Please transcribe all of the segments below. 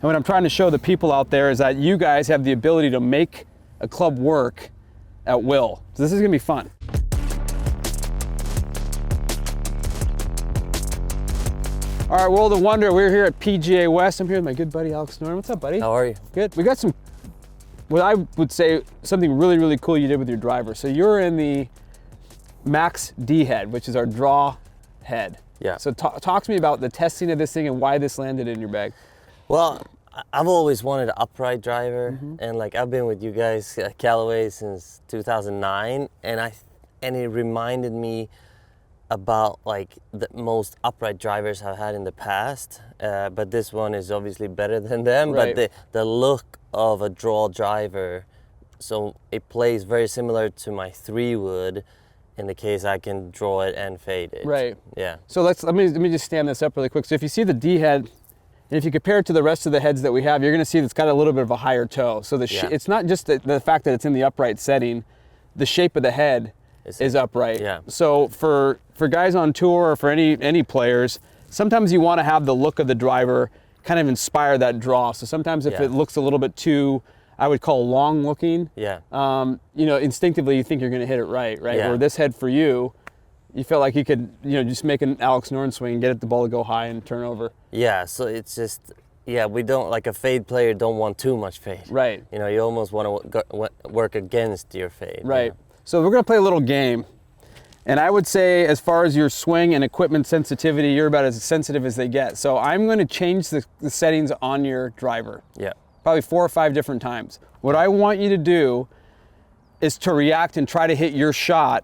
And what I'm trying to show the people out there is that you guys have the ability to make a club work at will. So this is gonna be fun. All right, World of Wonder, we're here at PGA West. I'm here with my good buddy, Alex Noren. What's up, buddy? How are you? Good. We got some, what I would say, something really, really cool you did with your driver. So you're in the Max D head, which is our draw head. Yeah. So talk to me about the testing of this thing and why this landed in your bag. Well, I've always wanted an upright driver, and like I've been with you guys at Callaway since 2009, and it reminded me about like the most upright drivers I've had in the past, but this one is obviously better than them. Right. But the look of a draw driver, so it plays very similar to my 3-wood in the case I can draw it and fade it. Right. Yeah. So let me just stand this up really quick. So if you see the D head, and if you compare it to the rest of the heads that we have, you're going to see it's got a little bit of a higher toe. So it's not just the fact that it's in the upright setting, the shape of the head is upright. Yeah. So for guys on tour or for any players, sometimes you want to have the look of the driver kind of inspire that draw. So sometimes if it looks a little bit too, I would call long looking, you know, instinctively you think you're going to hit it right? Yeah. Where this head for you felt like you could, you know, just make an Alex Noren swing and get the ball to go high and turn over. Yeah, so it's just, we don't, like a fade player don't want too much fade. Right. You know, you almost want to work against your fade. Right. You know? So we're going to play a little game. And I would say as far as your swing and equipment sensitivity, you're about as sensitive as they get. So I'm going to change the settings on your driver. Yeah. Probably 4 or 5 different times. What I want you to do is to react and try to hit your shot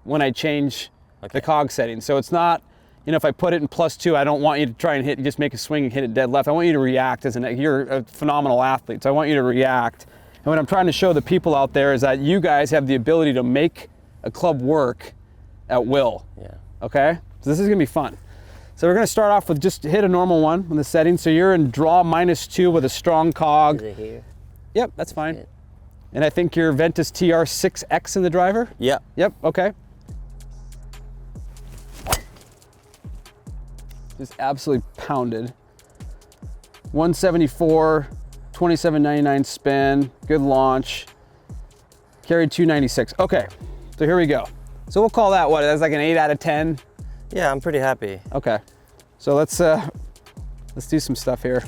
when I change the COG setting. So it's not, you know, if I put it in +2, I don't want you to try and just make a swing and hit it dead left. I want you to react you're a phenomenal athlete. So I want you to react. And what I'm trying to show the people out there is that you guys have the ability to make a club work at will. Yeah. Okay? So this is gonna be fun. So we're gonna start off with just hit a normal one in the setting. So you're in draw -2 with a strong COG. Is it here? Yep, that's fine. Yeah. And I think your Ventus TR6X in the driver? Yeah. Yep, okay. Just absolutely pounded. 174, 27.99 spin, good launch. Carried 296. Okay, so here we go. So we'll call that what? That's like an 8 out of 10? Yeah, I'm pretty happy. Okay, so let's do some stuff here.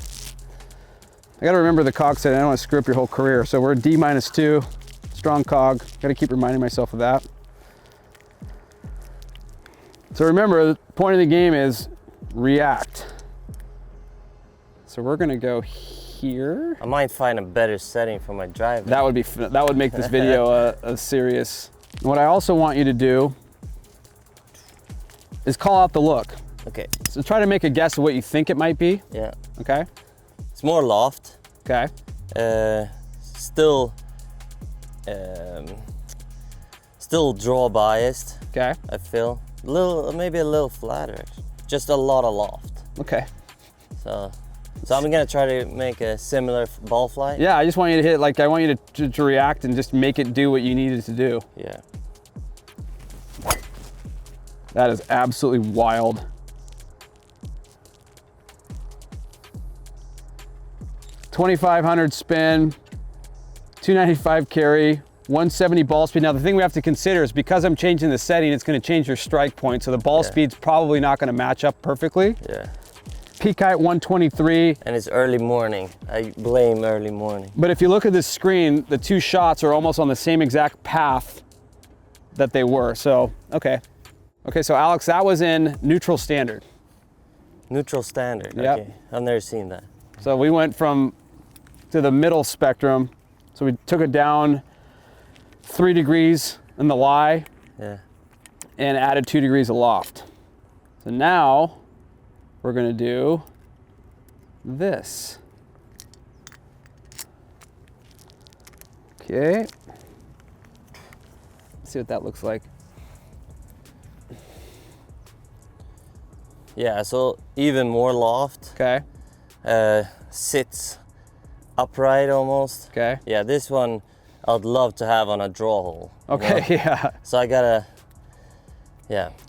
I gotta remember the COG setting. I don't want to screw up your whole career. So we're D -2, strong COG. Gotta keep reminding myself of that. So remember, the point of the game is react. So we're gonna go here. I might find a better setting for my driver. That would make this video a serious. What I also want you to do is call out the look. Okay. So try to make a guess of what you think it might be. Yeah. Okay. It's more loft. Okay. Still draw biased. Okay. I feel maybe a little flatter. Just a lot of loft. Okay. So I'm gonna try to make a similar ball flight. Yeah, I just want you to hit, like, I want you to react and just make it do what you need it to do. Yeah. That is absolutely wild. $2,500 spin, 295 carry, 170 ball speed. Now the thing we have to consider is because I'm changing the setting, it's gonna change your strike point. So the ball speed's probably not gonna match up perfectly. Yeah. Peak height 123. And it's early morning. I blame early morning. But if you look at this screen, the 2 shots are almost on the same exact path that they were. So, okay. Okay, so Alex, that was in neutral standard. Neutral standard, Yep. okay. I've never seen that. So we went to the middle spectrum. So we took it down 3 degrees in the lie and added 2 degrees of loft. So now we're gonna do this. Okay. Let's see what that looks like. Yeah, so even more loft. Okay. Sits upright almost. Okay. Yeah, this one I'd love to have on a draw hole. Okay, yeah. So I gotta,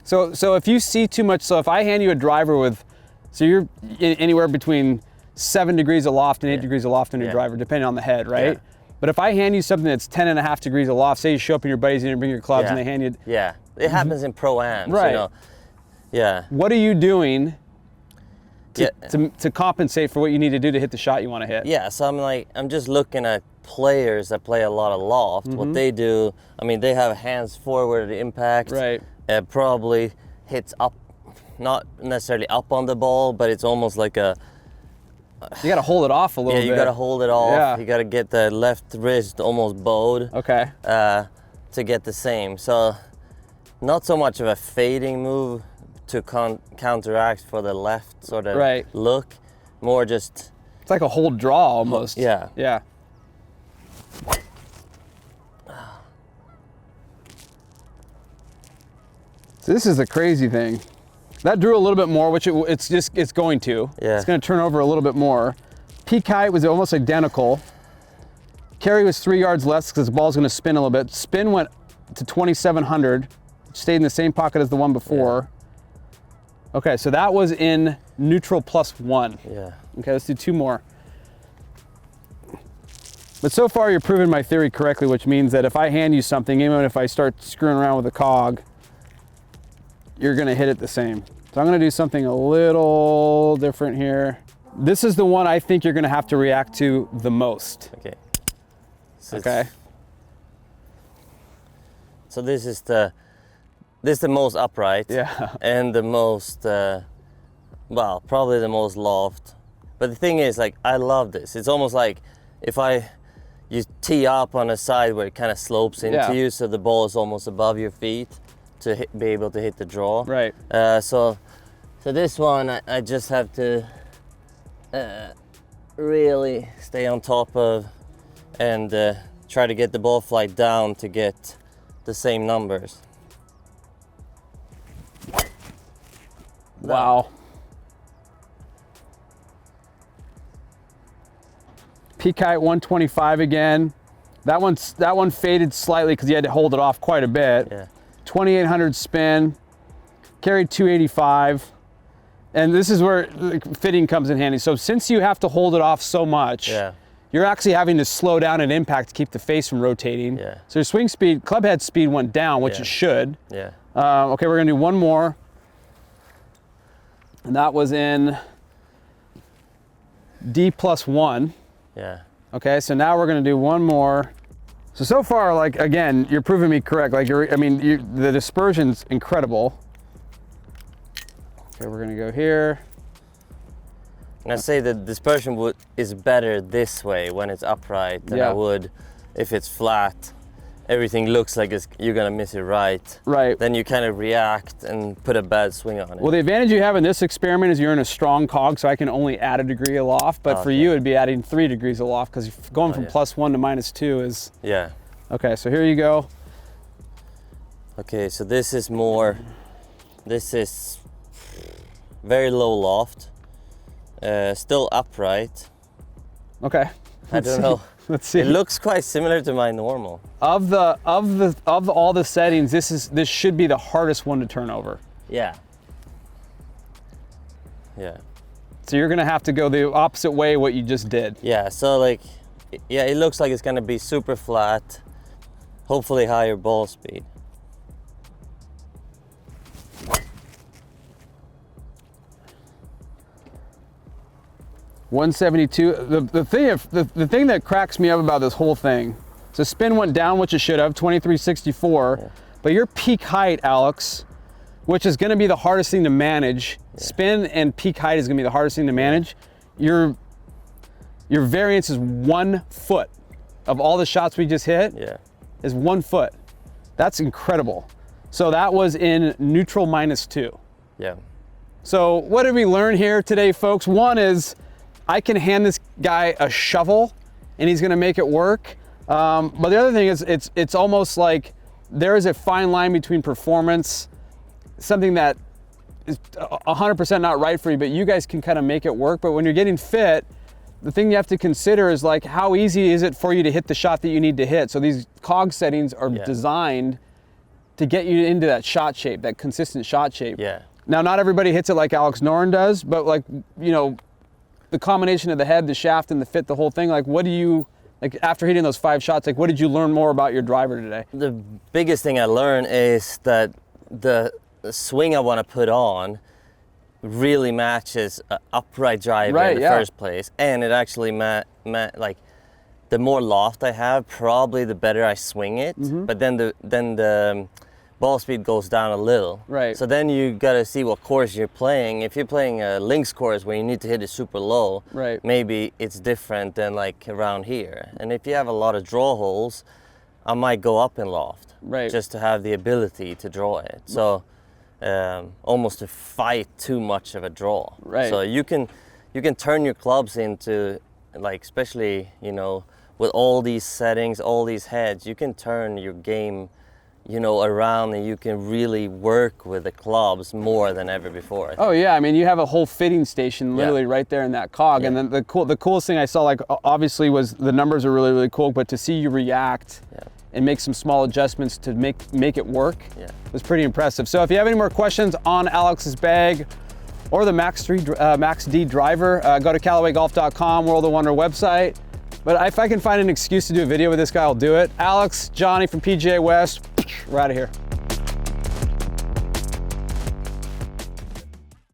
So if you see too much, so if I hand you a driver with, so you're anywhere between 7 degrees aloft and 8 Yeah. degrees aloft on your Yeah. driver, depending on the head, right? Yeah. But if I hand you something that's 10.5 degrees aloft, say you show up in your buddies and you bring your clubs Yeah. and they hand you, Yeah, it happens in pro-ams, Right. you know. Yeah. what are you doing Yeah. to compensate for what you need to do to hit the shot you want to hit? Yeah, so I'm just looking at players that play a lot of loft. What they do, I mean, they have hands forward impact. Right. Probably hits up, not necessarily up on the ball, but it's almost like a, You got to hold it off a little yeah, bit. you gotta hold it off. Yeah. You gotta get the left wrist almost bowed Okay. to get the same. So not so much of a fading move to counteract for the left sort of Right. look, more just, It's like a hold draw almost. yeah. Yeah. So this is the crazy thing. That drew a little bit more, which it's going to. Yeah. It's going to turn over a little bit more. Peak height was almost identical. Carry was 3 yards less because the ball's going to spin a little bit. Spin went to 2,700. Stayed in the same pocket as the one before. Okay, so that was in neutral +1. Yeah. Okay, let's do 2 more. But so far you're proving my theory correctly, which means that if I hand you something, even if I start screwing around with a COG, you're gonna hit it the same. So I'm gonna do something a little different here. This is the one I think you're gonna have to react to the most. Okay. So Okay. So this is the most upright. Yeah. And the most, well, probably the most loft. But the thing is, like, I love this. It's almost like if you tee up on a side where it kind of slopes into Yeah. you, so the ball is almost above your feet to be able to hit the draw. Right. So this one, I just have to really stay on top of and try to get the ball flight down to get the same numbers. Wow. Peak height 125 again. That one faded slightly because you had to hold it off quite a bit. Yeah. 2,800 spin, carried 285. And this is where fitting comes in handy. So since you have to hold it off so much, Yeah. you're actually having to slow down at impact to keep the face from rotating. Yeah. So your swing speed, club head speed went down, which Yeah. it should. Yeah. Okay, we're gonna do one more. And that was in D+1. Yeah. Okay, so now we're gonna do one more. So far, like, again, you're proving me correct. Like, the dispersion's incredible. Okay, we're gonna go here. And I say the dispersion is better this way when it's upright than Yeah. I would if it's flat. Everything looks like you're gonna miss it right. Right. Then you kind of react and put a bad swing on it. Well, the advantage you have in this experiment is you're in a strong COG, so I can only add a degree aloft. But for Okay. you, it'd be adding 3 degrees aloft because going from yeah. +1 to -2 is. Yeah. Okay, so here you go. Okay, so this is very low loft, still upright. Okay. I don't know. Let's see. It looks quite similar to my normal. Of all the settings, this should be the hardest one to turn over. Yeah. Yeah. So you're gonna have to go the opposite way what you just did. Yeah, so like, yeah, it looks like it's gonna be super flat, hopefully higher ball speed. .172. The thing that cracks me up about this whole thing, so spin went down, which it should have, 2364, Yeah. but your peak height, Alex, which is going to be the hardest thing to manage, spin and peak height is going to be the hardest thing to manage. Your variance is 1 foot of all the shots we just hit. Yeah. Is 1 foot. That's incredible. So that was in neutral -2. Yeah. So what did we learn here today, folks? One is I can hand this guy a shovel and he's gonna make it work. But the other thing is it's almost like there is a fine line between performance, something that is 100% not right for you, but you guys can kind of make it work. But when you're getting fit, the thing you have to consider is like, how easy is it for you to hit the shot that you need to hit? So these COG settings are designed to get you into that shot shape, that consistent shot shape. Yeah. Now, not everybody hits it like Alex Noren does, but like, you know, the combination of the head, the shaft, and the fit, the whole thing, like what do you, like after hitting those 5 shots, like what did you learn more about your driver today? The biggest thing I learned is that the swing I want to put on really matches an upright driver in the first place, and it actually like the more loft I have, probably the better I swing it. But then the ball speed goes down a little. Right. So then you got to see what course you're playing. If you're playing a links course where you need to hit it super low, right, maybe it's different than like around here. And if you have a lot of draw holes, I might go up in loft, right, just to have the ability to draw it. So almost to fight too much of a draw. Right. So you can turn your clubs into, like, especially, you know, with all these settings, all these heads, you can turn your game, you know, around, and you can really work with the clubs more than ever before. Oh yeah, I mean you have a whole fitting station literally right there in that cog, and then the coolest thing I saw, like obviously, was the numbers are really, really cool, but to see you react and make some small adjustments to make it work was pretty impressive. So if you have any more questions on Alex's bag or the Max D driver, go to CallawayGolf.com, World of Wonder website. But if I can find an excuse to do a video with this guy, I'll do it. Alex, Johnny from PGA West, we're out of here.